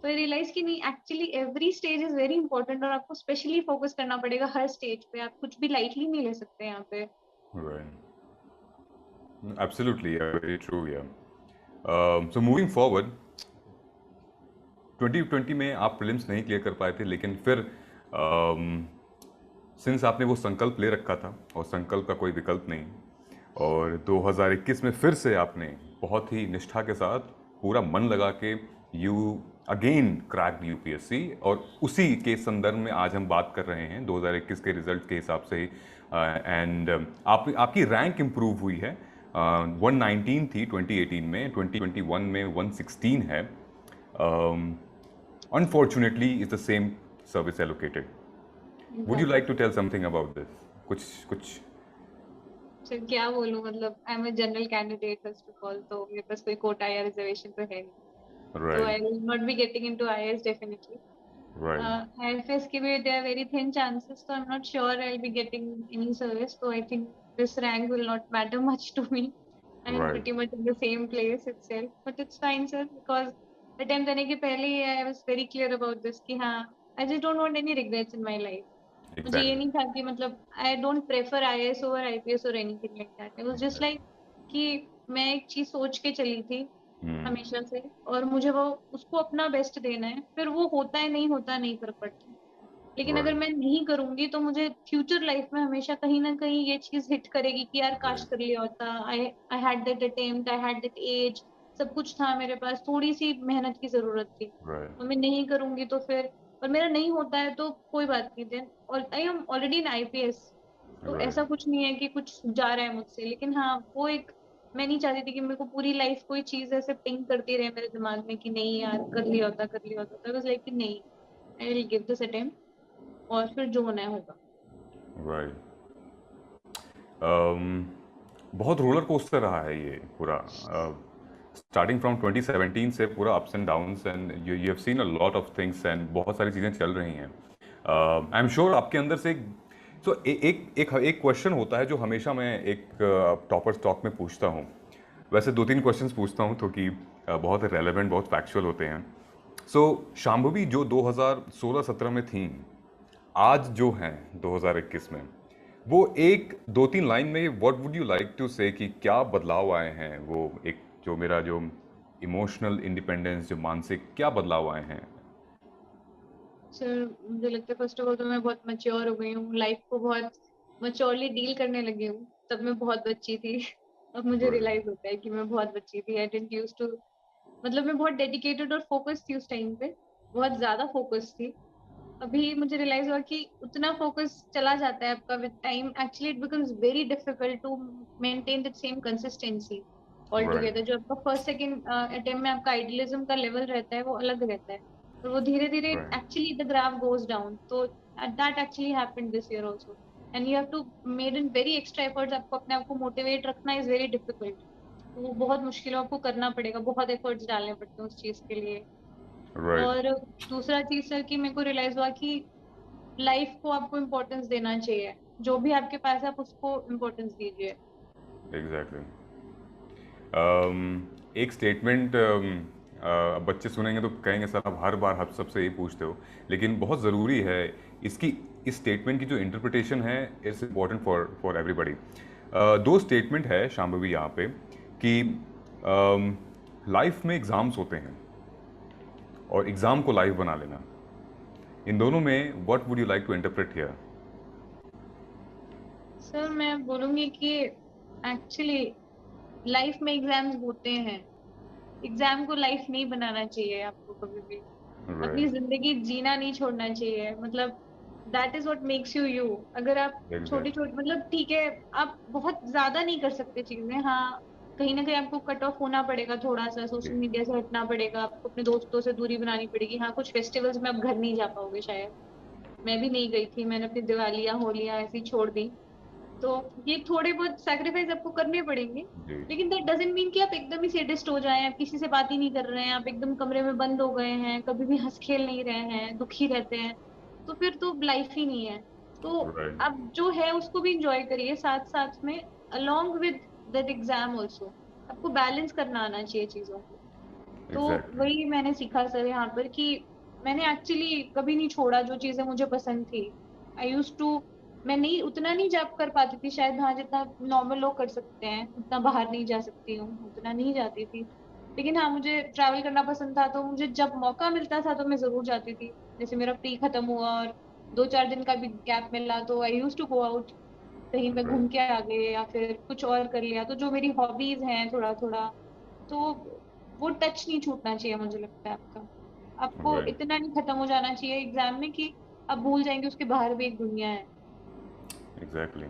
तो आई रियलाइज कि नहीं, actually every stage is very important, और आपको स्पेशली फोकस करना पड़ेगा हर स्टेज पे, आप कुछ भी लाइटली नहीं ले सकते यहाँ पे।
राइट। Absolutely, very true. या सो मूविंग फॉरवर्ड, 2020 में आप प्रीलिम्स नहीं क्लियर कर पाए थे, लेकिन फिर सिंस आपने वो संकल्प ले रखा था, और संकल्प का कोई विकल्प नहीं, और 2021 में फिर से आपने बहुत ही निष्ठा के साथ पूरा मन लगा के यू अगेन क्रैक यूपीएससी, और उसी के संदर्भ में आज हम बात कर रहे हैं 2021 के रिजल्ट के हिसाब से ही। एंड आपकी रैंक इम्प्रूव हुई है, 119 थी 2018 में, 2021 में 116 है। Unfortunately, it's the same service allocated. Would you like to tell something about this? कुछ कुछ
फिर क्या बोलूं, मतलब I am a general candidate first of all, तो मेरे पास कोई कोटा या रिजर्वेशन तो है नहीं, तो
right,
I will not be getting into IAS definitely.
Right,
IFS के भी there are very thin chances, so I'm not sure I'll be getting any service, so I think this rank will not matter much to me. I'm
right,
pretty much in the same place itself, but it's fine sir, because attempt देने के पहले ही I was very clear about this कि हाँ, I just don't want any regrets in my life. मुझे ये
exactly,
नहीं था कि मतलब I don't prefer IAS over IPS और anything like that, it was just
exactly,
like कि मैं एक चीज सोच के चली थी
हम्म,
हमेशा से, और मुझे वो उसको अपना बेस्ट देना है, फिर वो होता है नहीं होता नहीं फर्क पड़ता, लेकिन अगर
राइट,
मैं नहीं करूंगी तो मुझे फ्यूचर लाइफ में हमेशा कहीं ना कहीं ये चीज हिट करेगी कि यार काश
राइट,
कर लिया होता, I I had that attempt, I had that edge, सब कुछ था मेरे पास, थोड़ी सी मेहनत की जरूरत थी,
राइट,
और मैं नहीं करूंगी तो फिर, और मेरा नहीं होता है तो कोई बात नहीं देन, और I am already in IPS, तो
राइट,
ऐसा कुछ नहीं है कि कुछ जा रहा है मुझसे, लेकिन हाँ वो एक, मैं नहीं चाहती थी कि मेरे को पूरी लाइफ कोई चीज ऐसे पिंग करती रहे मेरे दिमाग में कि नहीं यार कर लिया होता कर लिया होता, तो बस लाइक कि नहीं, I will give this attempt, और फिर जो होना है होगा।
राइट। बहुत रोलर कोस्टर रहा है ये पूरा, स्टार्टिंग फ्रॉम 2017 से पूरा ups and downs, and you have seen a lot of things, and बहुत सारी चीज़ें चल रही हैं। आई एम श्योर आपके अंदर से एक क्वेश्चन होता है जो हमेशा मैं एक टॉपर स्टॉक में पूछता हूँ। वैसे दो तीन क्वेश्चंस पूछता हूँ तो कि बहुत रेलेवेंट, बहुत फैक्चुअल होते हैं। सो शांभवी जो 2016-17 में थी, आज जो हैं 2021 में, वो एक दो तीन लाइन में what would you like to say कि क्या बदलाव आए हैं? वो एक जो मेरा जो इमोशनल इंडिपेंडेंस, जो मानसिक क्या बदलाव आए हैं?
सर मुझे लगता है फर्स्ट ऑफ ऑल तो मैं बहुत मैच्योर हो गई हूँ, लाइफ को बहुत मैच्योरली डील करने लगी हूँ, तब मैं बहुत बच्ची थी अब मुझे
गुड,
रियलाइज होता है कि मैं बहुत बच्ची थी, आई डिडंट यूज टू, मतलब मैं बहुत डेडिकेटेड और फोकस थी उस टाइम पे, बहुत ज्यादा फोकस थी। अभी मुझे रियलाइज हुआ कि उतना फोकस चला जाता है आपका with time, actually it becomes very difficult to maintain that same consistency all
right,
together. जो आपका फर्स्ट सेकंड अटेम्प्ट में आपका आइडियलिज्म का लेवल रहता है वो अलग रहता है, और वो धीरे धीरे
right,
actually the graph goes down, तो that actually happened this year also, and you have to made in very extra efforts, आपको अपने आप को मोटिवेट रखना इज वेरी डिफिकल्ट, तो वो बहुत मुश्किल है, आपको करना पड़ेगा, बहुत एफर्ट्स डालने पड़ते हैं उस चीज के लिए।
राइट,
और दूसरा चीज सर कि मेरे को रियलाइज हुआ कि लाइफ को आपको इम्पोर्टेंस देना चाहिए, जो भी आपके पास है आप उसको इम्पोर्टेंस दीजिए।
एग्जैक्टली। एक स्टेटमेंट बच्चे सुनेंगे तो कहेंगे सर आप हर बार आप सबसे यही पूछते हो, लेकिन बहुत ज़रूरी है इसकी, इस स्टेटमेंट की जो इंटरप्रिटेशन है it's important for for everybody. दो स्टेटमेंट है शांभवी यहाँ पे कि लाइफ में एग्ज़ाम्स होते हैं और एग्ज़ाम को लाइफ बना लेना, इन दोनों में what would you like to interpret here?
Sir मैं बोलूंगी कि एक्चुअली लाइफ में एग्जाम्स होते हैं, एग्जाम को लाइफ नहीं बनाना चाहिए आपको कभी भी, अपनी
राइट,
जिंदगी जीना नहीं छोड़ना चाहिए, मतलब that is what makes you you. अगर आप छोटी
एग्जैक्टली,
छोटी, मतलब ठीक है आप बहुत ज्यादा नहीं कर सकते चीजें, हाँ कहीं ना कहीं आपको कट ऑफ होना पड़ेगा, थोड़ा सा सोशल मीडिया से हटना पड़ेगा, आपको अपने दोस्तों से दूरी बनानी पड़ेगी, हाँ कुछ फेस्टिवल्स में आप घर नहीं जा पाओगे शायद, मैं भी नहीं गई थी, मैंने अपनी दिवालियां होलियां ऐसी छोड़ दी, तो ये थोड़े बहुत सैक्रिफाइस आपको करने पड़ेंगे,
जी,
लेकिन दैट डजंट मीन कि आप एकदम ही सेडिस्ट हो जाएं, आप किसी से बात ही नहीं कर रहे हैं, आप एकदम कमरे में बंद हो गए हैं, कभी भी हंस खेल नहीं रहे हैं, दुखी रहते हैं, तो फिर तो लाइफ ही नहीं है। तो
राइट,
आप जो है उसको भी इंजॉय करिए साथ साथ में, along with that exam also, आपको बैलेंस करना आना चाहिए चीजों को। तो
एग्जैक्टली,
वही मैंने सीखा सर यहाँ पर कि मैंने एक्चुअली कभी नहीं छोड़ा जो चीजें मुझे पसंद थी। आई यूज टू, मैं नहीं उतना नहीं जॉब कर पाती थी शायद, हाँ जितना नॉर्मल लोग कर सकते हैं, उतना बाहर नहीं जा सकती हूँ, उतना नहीं जाती थी, लेकिन हाँ मुझे ट्रैवल करना पसंद था, तो मुझे जब मौका मिलता था तो मैं जरूर जाती थी। जैसे मेरा प्री खत्म हुआ और 2-4 दिन का भी गैप मिला तो आई यूज टू गो आउट, कहीं पे घूम
राइट,
के आ गए या फिर कुछ और कर लिया, तो जो मेरी हॉबीज हैं थोड़ा थोड़ा, तो वो टच नहीं छूटना चाहिए मुझे लगता है आपका, आपको
राइट,
इतना नहीं खत्म हो जाना चाहिए एग्जाम में कि आप भूल जाएंगे उसके बाहर भी एक दुनिया है।
एग्जैक्टली।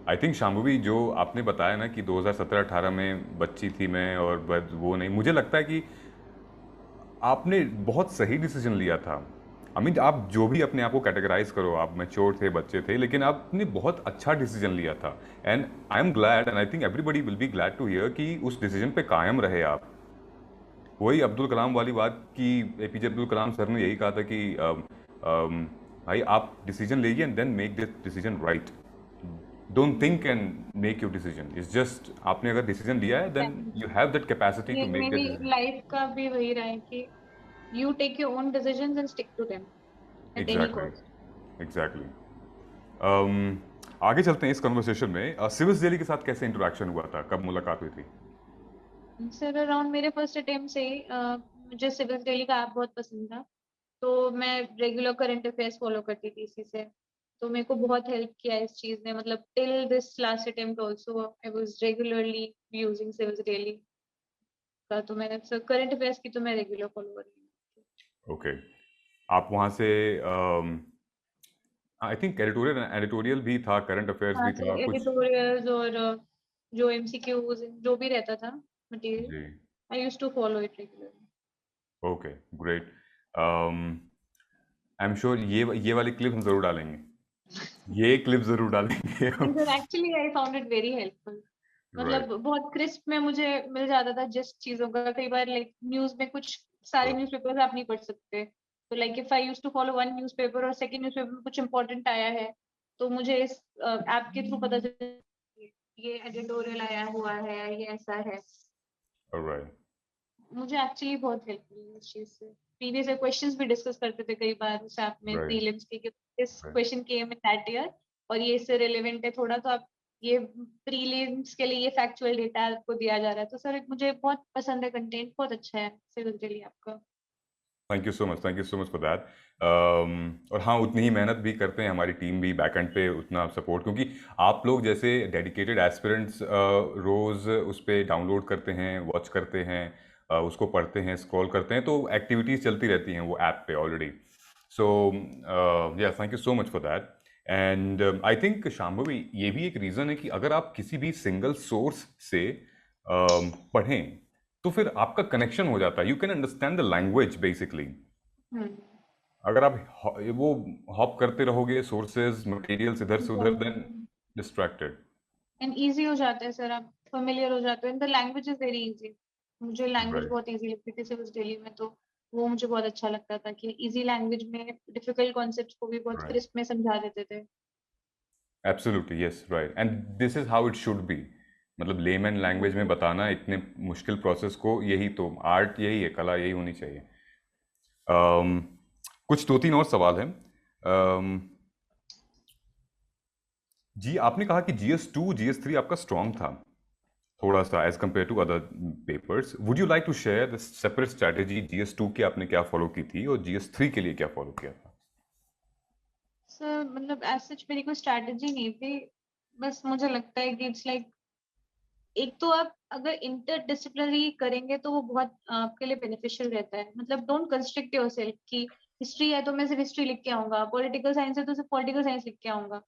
आई थिंक शांभवी जो आपने बताया ना कि 2017-18 में बच्ची थी मैं और वो नहीं, मुझे लगता है कि आपने बहुत सही डिसीजन लिया था आई मीन आप जो भी अपने आप को कैटेगराइज करो, आप मैच्योर थे, बच्चे थे, लेकिन आपने बहुत अच्छा डिसीजन लिया था। And I am glad and I think everybody will be glad to hear कि उस डिसीजन पे कायम रहे आप। वही अब्दुल कलाम वाली बात कि एपीजे अब्दुल कलाम सर ने यही कहा था कि भाई आप डिसीजन लीजिए and then make this decision right. Don't think and make your decision, it's just आपने अगर डिसीजन लिया है then you have that capacity
ये
टू मेक दैट
मेरी
डिसीजन।
लाइफ का भी वही रहा है कि you take your own decisions and stick to them at any
exactly,
cost.
Exactly. आगे चलते हैं इस कन्वर्सेशन में। सिविल्स दिल्ली के साथ कैसे इंटरेक्शन हुआ था, कब मुलाकात हुई थी?
सर अराउंड मेरे फर्स्ट अटेम्प्ट से ही मुझे सिविल डेली का ऐप बहुत पसंद था। तो मैं रेगुलर करंट अफेयर्स फॉलो करती थी इसी से। तो मेरे को बहुत हेल्प किया इस चीज ने, मतलब till this last attempt also I was regularly using civils daily का। तो मैंने सर करंट अफेयर्स की तो मैं रेगुलर फॉलो कर रही हूँ।
ओके। आप वहाँ से आई थिंक एडिटोरियल एडिटोरियल भी था, करंट अफेयर्स
हाँ
भी
सर,
था कुछ।
एडिटोरियल्स और जो एमसीक्यूज जो भी रहता था मटेरियल,
जी।
I used to follow it regularly.
Okay, great. I am sure ये वाली क्लिप हम जरूर डालेंगे, ये क्लिप जरूर डालेंगे हम।
Sir actually I found it very helpful.
Right.
मतलब बहुत क्रिस्प में मुझे मिल जाता था जिस चीजों का। कई बार लाइक न्यूज में कुछ सारे न्यूज़पेपर्स आप नहीं पढ़ सकते। तो like if I used to follow one newspaper और सेकंड न्यूज़पेपर में कुछ इंपॉर्टेंट आया है, तो मुझे इस ऐप के थ्रू पता चलता है कि ये एडिटोरियल आया हुआ है, ये ऐसा है।
राइट।
मुझे एक्चुअली बहुत हेल्प मिली इस चीज से। प्रीवियस ईयर क्वेश्चंस भी डिस्कस करते थे कई बार उस ऐप में
राइट।
प्रीलिम्स के कि this question came in that year और ये इससे रिलेवेंट है थोड़ा, तो आप ये प्रीलिम्स के लिए ये फैक्चुअल डेटा आपको दिया जा रहा है। तो सर मुझे बहुत पसंद है, कंटेंट बहुत अच्छा है सिविल के लिए आपका।
Thank you so much, thank you so much for that. और हाँ, उतनी ही मेहनत भी करते हैं, हमारी टीम भी बैकएंड पे उतना सपोर्ट, क्योंकि आप लोग जैसे डेडिकेटेड एस्पिरेंट्स रोज़ उस पर डाउनलोड करते हैं, वॉच करते हैं, उसको पढ़ते हैं, स्क्रॉल करते हैं, तो एक्टिविटीज़ चलती रहती हैं वो ऐप पे ऑलरेडी। सो या thank you so much for that. And I think Shambhavi, ये भी एक रीज़न है कि अगर आप किसी भी सिंगल सोर्स से पढ़ें तो फिर आपका कनेक्शन हो जाता है, you can understand the language basically.
Hmm.
अगर आप वो हॉप करते रहोगे सोर्सेज मटेरियल्स इधर से उधर, देन डिस्ट्रैक्टेड।
एंड इजी हो जाता है सर, आप फेमिलियर हो जाते हैं, the language is very easy. मुझे लैंग्वेज
राइट।
बहुत इजी लगती थी सिर्फ डेली में, तो वो मुझे बहुत अच्छा लगता था कि इजी लैंग्वेज में डिफिकल्ट कॉन्सेप्ट्स को भी बहुत
राइट।
क्रिस्प में समझा देते थे।
Absolutely, yes, right, and this is how it should be. मतलब लेमैन लैंग्वेज में बताना इतने मुश्किल प्रोसेस को, यही तो आर्ट, यही है, कला यही होनी चाहिए। कुछ दो तीन और सवाल हैं। जी, आपने कहा कि GS2 GS3 आपका स्ट्रॉन्ग था थोड़ा सा as compared to other papers. Would you like to share the separate strategy, GS2 की आपने क्या फॉलो की थी और GS3 के लिए क्या फॉलो किया था?
सर मतलब एज सच मेरी कोई स्ट्रैटेजी नहीं थी। बस मुझे लगता है कि इट्स लाइक एक तो आप अगर इंटरडिसिप्लिनरी करेंगे तो वो बहुत आपके लिए बेनिफिशियल रहता है। मतलब डोंट कंस्ट्रिक्ट योरसेल्फ कि हिस्ट्री है तो मैं सिर्फ हिस्ट्री लिख के आऊंगा, पॉलिटिकल साइंस है तो सिर्फ पॉलिटिकल साइंस लिख के आऊंगा।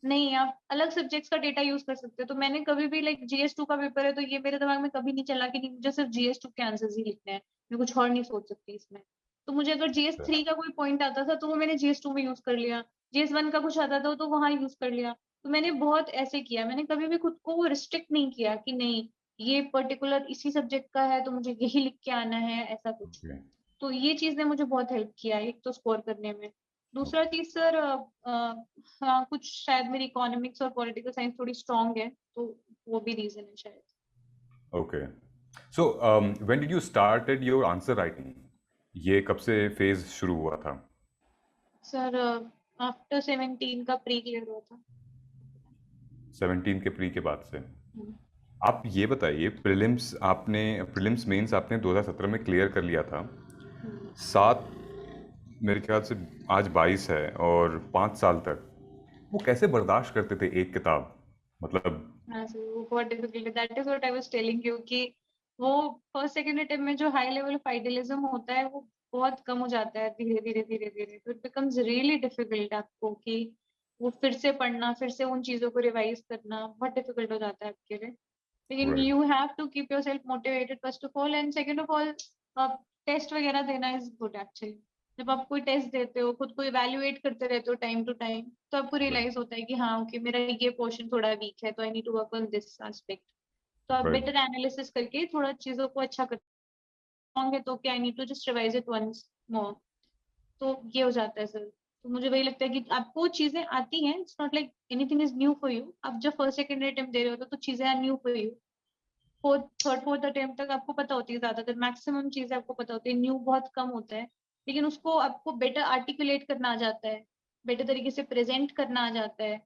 नहीं, आप अलग सब्जेक्ट्स का डेटा यूज कर सकते हो। तो मैंने कभी भी लाइक GS2 का पेपर है तो ये मेरे दिमाग में कभी नहीं चला कि नहीं मुझे सिर्फ GS2 के आंसर्स ही लिखने हैं, मैं कुछ और नहीं सोच सकती इसमें। तो मुझे अगर GS3 का कोई पॉइंट आता था तो वो मैंने GS2 में यूज कर लिया। GS1 का कुछ आता था तो वहां यूज कर लिया। तो मैंने बहुत ऐसे किया, मैंने कभी भी खुद को वो रिस्ट्रिक्ट नहीं किया कि नहीं ये पर्टिकुलर इसी सब्जेक्ट का है तो मुझे यही लिख के आना है, ऐसा कुछ।
ओके।
तो ये चीज ने मुझे बहुत हेल्प किया, एक तो स्कोर करने में। दूसरा चीज सर हाँ कुछ शायद मेरी इकोनॉमिक्स और पॉलिटिकल साइंस थोड़ी स्ट्रांग है, तो वो भी रीजन है शायद।
Okay. So when did you started your answer writing? ये कब से फेज शुरू हुआ था?
सर आफ्टर 17 का प्री क्लियर हुआ था।
17 के प्री के बाद से।
हम्म।
आप ये बताइए, प्रीलिम्स मेंस आपने 2017 में क्लियर कर लिया था।
हम्म।
7, मेरे ख्याल से आज 22 है, और 5 साल तक वो कैसे बर्दाश्त करते थे एक किताब? मतलब
हाँ सर वो बहुत डिफिकल्ट है, that is what I was telling you कि वो फर्स्ट सेकंड अटेम्प्ट में जो हाई लेवल ऑफ आइडियलिज्म होता है वो बहुत कम हो जाता है धीरे धीरे धीरे धीरे। तो इट बिकम्स रियली डिफिकल्ट आपको कि वो फिर से पढ़ना, फिर से उन चीजों को रिवाइज करना बहुत डिफिकल्ट हो जाता है आपके लिए। लेकिन
right.
You have to keep yourself motivated first of all, and second of all test वगैरह देना इज गुड एक्चुअली। जब आप कोई टेस्ट देते हो, खुद को इवैल्यूएट करते रहते हो टाइम टू टाइम, तो आपको रियलाइज होता है कि हाँ ओके मेरा ये पोर्शन थोड़ा वीक है, तो I need to work on this aspect. तो आप
राइट।
बेटर एनालिसिस करके थोड़ा चीजों को अच्छा करते होंगे, तो क्या I need to just revise it once more. तो ये हो जाता है सर। तो मुझे वही लगता है कि आपको चीजें आती हैं, it's not like anything is new for you. आप जब फर्स्ट सेकंड अटेम्प्ट दे रहे हो तो चीजें are new for you. Fourth third fourth attempt तक आपको पता होती है, ज्यादातर मैक्सिमम चीजें आपको पता होती है, न्यू बहुत कम होता है। लेकिन उसको आपको बेटर आर्टिकुलेट करना आ जाता है, बेटर तरीके से प्रेजेंट करना आ जाता है,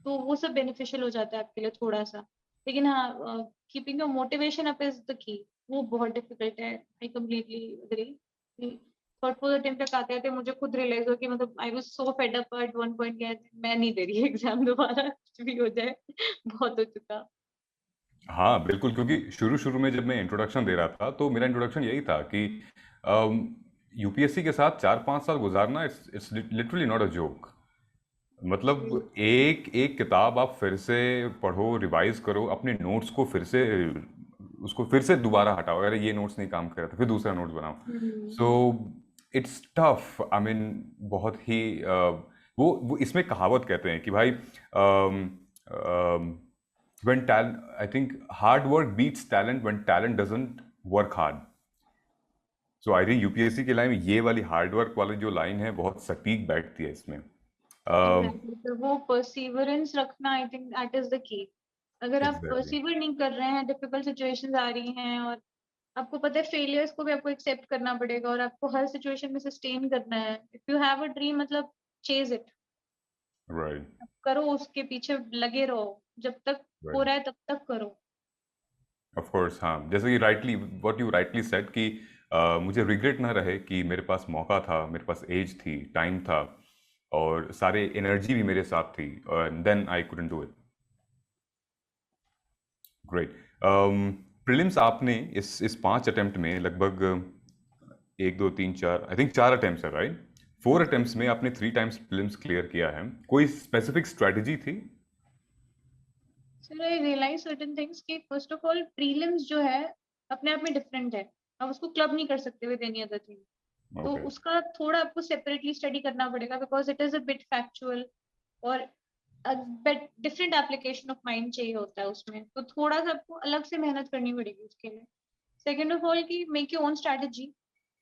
तो वो सब बेनिफिशियल हो जाता है आपके लिए थोड़ा सा। लेकिन हाँ, keeping your motivation up is the key. वो बहुत डिफिकल्ट है, I completely agree. Third fourth attempt तक आते आते मुझे खुद रियलाइज हो कि मतलब I was so fed up at one point, मैं नहीं दे रही एग्जाम दोबारा, कुछ भी हो जाए बहुत हो चुका।
हाँ बिल्कुल, क्योंकि शुरू शुरू में जब मैं इंट्रोडक्शन दे रहा था तो मेरा इंट्रोडक्शन यही था कि यूपीएससी के साथ 4-5 साल गुजारना it's it's literally not a joke.
जी।
मतलब एक एक किताब आप फिर से पढ़ो, रिवाइज करो, अपने नोट्स को फिर से, उसको फिर से दोबारा हटाओ, अरे ये नोट्स नहीं काम कर रहा था फिर दूसरा नोट्स बनाओ।
Hmm.
So it's tough, I mean बहुत ही वो इसमें कहावत कहते हैं कि भाई when talent, I think hard work beats talent when talent doesn't work hard. So I think UPSC की लाइन में ये वाली हार्ड वर्क वाली जो लाइन है बहुत सटीक बैठती है इसमें।
एग्जैक्टली, तो वो परसीवरेंस रखना I think that is the key. अगर आप
एग्जैक्टली।
परसीवर नहीं कर रहे हैं, डिफिकल्ट सिचुएशंस आ रही हैं, और आपको पता है फेलियर्स को भी आपको एक्सेप्ट करना पड़ेगा, और आपको हर सिचुएशन में सस्टेन करना है। If you have a dream, मतलब चेज इट,
राइट।
करो, उसके पीछे लगे रहो, जब तक हो
राइट।
रहा है तब तक करो।
ऑफ कोर्स, हाँ, जैसे कि rightly what you rightly said कि मुझे रिग्रेट ना रहे कि मेरे पास मौका था, मेरे पास एज थी, टाइम था, और सारे एनर्जी भी मेरे साथ थी, then I couldn't do it. Great. Prelims आपने इस 5 अटेम्प्ट में लगभग 1 2 3 4, आई थिंक 4 अटेम्प्ट है, राइट? 4 अटेम्प्ट्स में आपने 3 टाइम्स प्रीलिम्स क्लियर किया है। कोई स्पेसिफिक स्ट्रेटजी थी?
Sir I realise certain things कि फर्स्ट ऑफ ऑल प्रीलिम्स जो है अपने आप में डिफरेंट है। आप उसको क्लब नहीं कर सकते विद एनी अदर थिंग। तो
ओके।
उसका थोड़ा आपको सेपरेटली स्टडी करना पड़ेगा, because it is a bit factual, और but different application of mind चाहिए होता है उसमें, तो थोड़ा सा आपको अलग से मेहनत करनी पड़ेगी उसके लिए। सेकेंड ऑफ ऑल की मेक योर ओन स्ट्रैटेजी।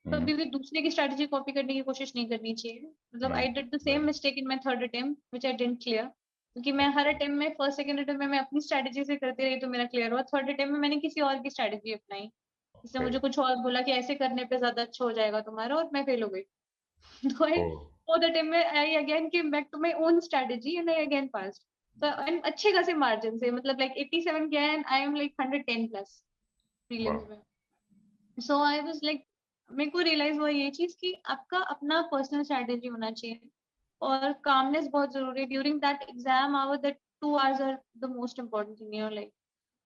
हम्म।
कभी भी दूसरे की स्ट्रैटेजी कॉपी करने की कोशिश नहीं करनी चाहिए। मतलब I did the same
right,
mistake in my third attempt which I didn't clear, क्योंकि मैं हर अटेम्प्ट में फर्स्ट सेकंड अटेम्प्ट में मैं अपनी स्ट्रैटेजी से करती रही तो मेरा क्लियर हुआ। थर्ड अटेम्प्ट में मैंने किसी और की स्ट्रैटेजी अपनाई, इसने
okay,
मुझे कुछ और बोला कि ऐसे करने पे ज्यादा अच्छा हो जाएगा तुम्हारा, और मैं फेल हो गई। तो I,
oh,
for the time I again came back to my own strategy and I again passed. So and अच्छे खासे मार्जिन से, मतलब like 87 किया है and I am like 110 plus
wow,
prelims में। So I was like, मेरे को realise हुआ ये चीज कि आपका अपना पर्सनल स्ट्रेटेजी होना चाहिए, और कामनेस बहुत जरूरी है during that exam hour. That 2 hours are the most important in your life.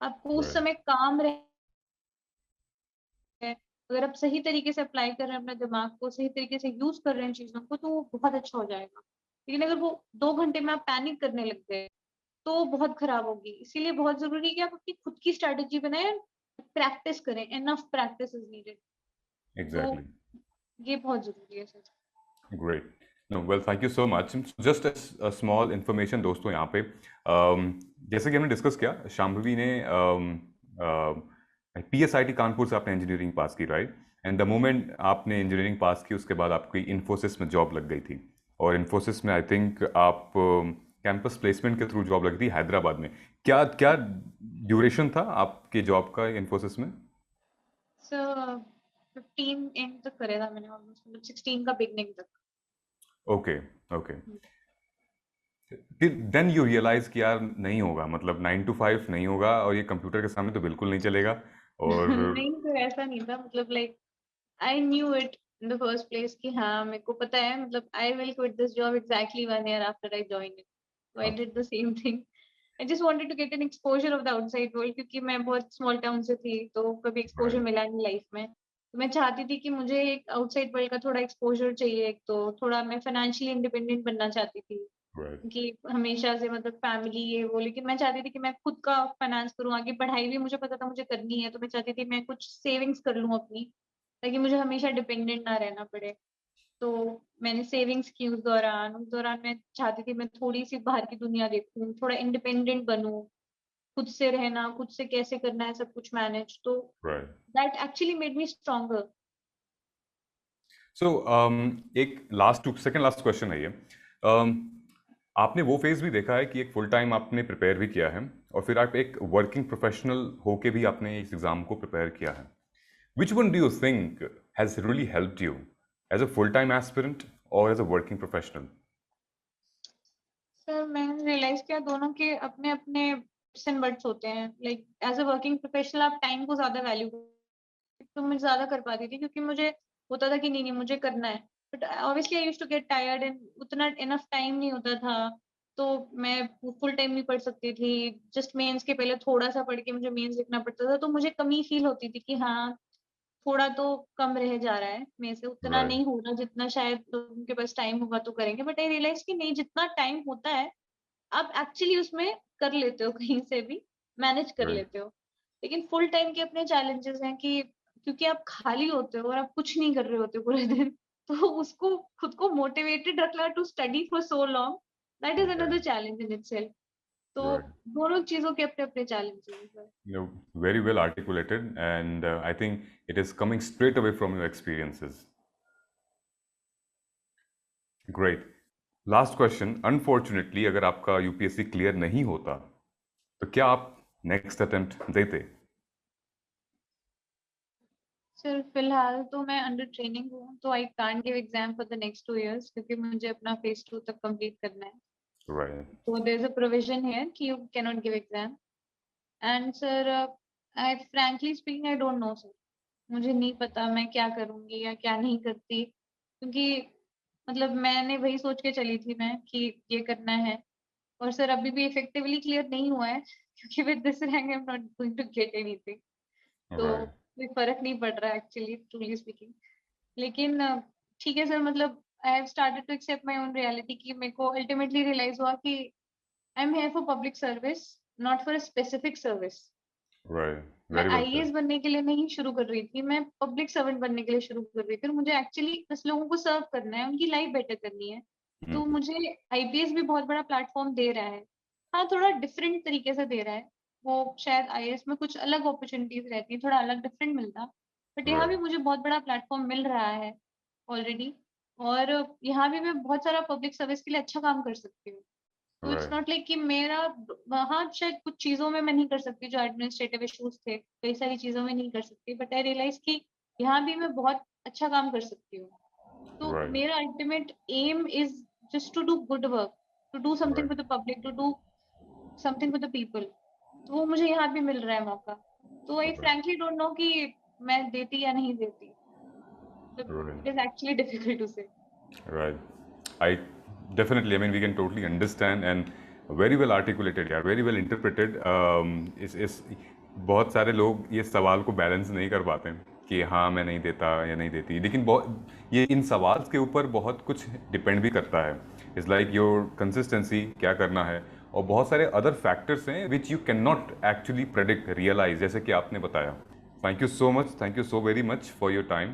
आपको उस
right,
समय काम रहे, अगर आप सही तरीके से अप्लाई कर रहे हैं अपने दिमाग को, सही तरीके से यूज कर रहे हैं चीजों को, तो वो बहुत अच्छा हो जाएगा। लेकिन अगर वो 2 घंटे में आप पैनिक करने लग गए तो बहुत खराब होगी। इसीलिए बहुत जरूरी है कि आप अपनी खुद की स्ट्रेटेजी बनाएं, प्रैक्टिस करें, एनफ प्रैक्टिस इज नीडेड। तो
exactly,
ये बहुत जरूरी है sir.
great. No, well, thank you so much. Just a small information दोस्तों यहाँ पे, जैसे कि हमने डिस्कस किया, शाम्भवी ने पीएसआईटी कानपुर से आपने इंजीनियरिंग पास की, राइट? एंड द मोमेंट आपने इंजीनियरिंग पास की उसके बाद आपकी इन्फोसिस में जॉब लग गई थी, और इन्फोसिस में आई थिंक आप कैंपस प्लेसमेंट के थ्रू जॉब लगी थी हैदराबाद में। क्या क्या ड्यूरेशन था आपके जॉब का इन्फोसिस में?
सर 15 एंड तक करे था मैंने ऑलमोस्ट, मतलब 16 का बिगनिंग तक।
Okay. Okay. Then you realise कि यार नहीं होगा, मतलब 9 to 5 नहीं होगा, और ये कंप्यूटर के सामने तो बिल्कुल नहीं चलेगा। और
नहीं सर, ऐसा नहीं था, मतलब like I knew it in the first place कि हाँ मेरे को पता है, मतलब I will quit this job exactly 1 year after I join it. So I did the same thing. I just wanted to get an exposure of the outside world, क्योंकि मैं बहुत स्मॉल टाउन से थी तो कभी एक्सपोजर
राइट।
मिला नहीं life में। तो मैं चाहती थी कि मुझे एक आउटसाइड वर्ल्ड का थोड़ा एक्सपोजर चाहिए, एक तो थोड़ा मैं फाइनेंशियली इंडिपेंडेंट बनना चाहती थी,
राइट।
कि हमेशा से मतलब फैमिली ये वो, लेकिन मैं चाहती थी कि मैं खुद का फाइनेंस करूँ। आगे पढ़ाई भी मुझे पता था मुझे करनी है, तो मैं चाहती थी मैं कुछ सेविंग्स कर लूँ अपनी, ताकि मुझे हमेशा डिपेंडेंट ना रहना पड़े। तो मैंने सेविंग्स की उस दौरान मैं चाहती थी मैं थोड़ी-सी बाहर की दुनिया देखूँ, थोड़ा इंडिपेंडेंट बनूँ, खुद से रहना, खुद से कैसे करना है सब कुछ मैनेज, तो
right.
That actually made me stronger.
So एक सेकंड लास्ट क्वेश्चन है ये। आपने वो फेज भी देखा है कि एक फुल टाइम आपने प्रिपेयर भी किया है और फिर आप एक वर्किंग प्रोफेशनल होके भी आपने इस एग्जाम को प्रिपेयर किया है। Which one do you think has really helped you as a full time aspirant और as a working professional?
Sir मैंने रियलाइज़ किया दोनों के अपने-अपने इट्स एंड बट्स होते हैं। Like as a working professional आप टाइम को ज़्यादा वैल्यू तो मैं ज़्यादा कर पाती थी क्योंकि मुझे होता था कि नहीं, नहीं मुझे करना है। But obviously I used to get tired and उतना इनफ टाइम नहीं होता था। तो मैं फुल टाइम नहीं पढ़ सकती थी। जस्ट मेंस के पहले थोड़ा-सा पढ़ के मुझे मेंस लिखना पड़ता था, तो मुझे कमी फील होती थी कि हाँ, थोड़ा तो कम रह जा रहा है मेरे से, उतना
राइट।
नहीं हो रहा जितना शायद लोगों के पास टाइम होगा तो करेंगे। बट आई रियलाइज़ कि नहीं जितना टाइम होता है, आप एक्चुअली उसमें कर लेते हो कहीं से भी, मैनेज कर
राइट।
लेते हो। लेकिन फुल टाइम के अपने चैलेंजेज़ हैं कि क्योंकि आप खाली होते हो और आप कुछ नहीं कर रहे होते पूरे दिन, तो उसको खुद को मोटिवेटेड रखना to study for so long, that is
okay.
Another challenge in itself. तो
राइट।
दोनों चीज़ों के अपने-अपने चैलेंजेज़ हैं।
Very well articulated, and I think it is coming straight away from your experiences. Great. Last question, unfortunately अगर आपका UPSC clear नहीं होता तो क्या आप नेक्स्ट अटेम्प्ट देते?
सर फिलहाल तो मैं अंडर ट्रेनिंग हूँ, तो I can't give exam for the next 2 years क्योंकि मुझे अपना फेज़ 2 तक कंप्लीट करना है।
Right.
So there's a provision here कि you cannot give exam. And sir, I frankly speaking, I don't know sir. मुझे नहीं पता मैं क्या करूँगी या क्या नहीं करती क्योंकि मतलब मैंने वही सोच के चली थी मैं कि ये करना है और सर अभी भी इफेक्टिवली क्लियर नहीं हुआ है क्योंकि with this rank I am not going to get anything. तो
राइट।
कोई फर्क नहीं पड़ रहा है एक्चुअली ट्रूली स्पीकिंग। लेकिन ठीक है सर मतलब I have started to accept my own reality कि मेरे को अल्टीमेटली रियलाइज हुआ कि I am here for public service, not for a specific service.
Right.
मैं
वेरी वेल
आईएएस
सर।
बनने के लिए नहीं शुरू कर रही थी, मैं पब्लिक सर्वेंट बनने के लिए शुरू कर रही थी और मुझे एक्चुअली बस लोगों को सर्व करना है, उनकी लाइफ बेटर करनी है। तो मुझे आईपीएस भी बहुत बड़ा प्लेटफ़ॉर्म दे रहा है। हाँ, थोड़ा डिफरेंट तरीके से दे रहा है। वो शायद आईएएस में कुछ अलग अपॉर्च्युनिटीज़ रहती हैं, थोड़ा अलग डिफरेंट मिलता। बट यहाँ भी
राइट।
मुझे बहुत बड़ा प्लेटफ़ॉर्म मिल रहा है ऑलरेडी और यहाँ भी मैं बहुत सारा पब्लिक सर्विस के लिए अच्छा काम कर सकती हूँ। तो इट्स
राइट।
नॉट लाइक कि मेरा वहाँ शायद कुछ चीज़ों में मैं नहीं कर सकती जो एडमिनिस्ट्रेटिव इश्यूज़ थे, कई सारी चीज़ों में नहीं कर सकती बट आई रियलाइज़ कि यहाँ भी मैं बहुत अच्छा काम कर सकती हूँ। तो
राइट।
मेरा ultimate aim is just to do good work, to do something for
right.
The public, to do something for the people. तो वो मुझे यहाँ भी मिल रहा है मौका। तो आई फ्रैंकली डोंट नो कि मैं देती या नहीं देती। मतलब it is actually difficult to say.
Right. I definitely, I mean, we can totally understand and very well articulated यार, very well interpreted. इस बहुत सारे लोग ये सवाल को बैलेंस नहीं कर पाते हैं कि हाँ मैं नहीं देता या नहीं देती, लेकिन बहुत ये इन सवाल के ऊपर बहुत कुछ डिपेंड भी करता है। इज़ लाइक योर कंसिस्टेंसी, क्या करना है, और बहुत सारे अदर फैक्टर्स हैं which you can not actually predict, realise, जैसे कि आपने बताया। Thank you so much, thank you so very much for your time.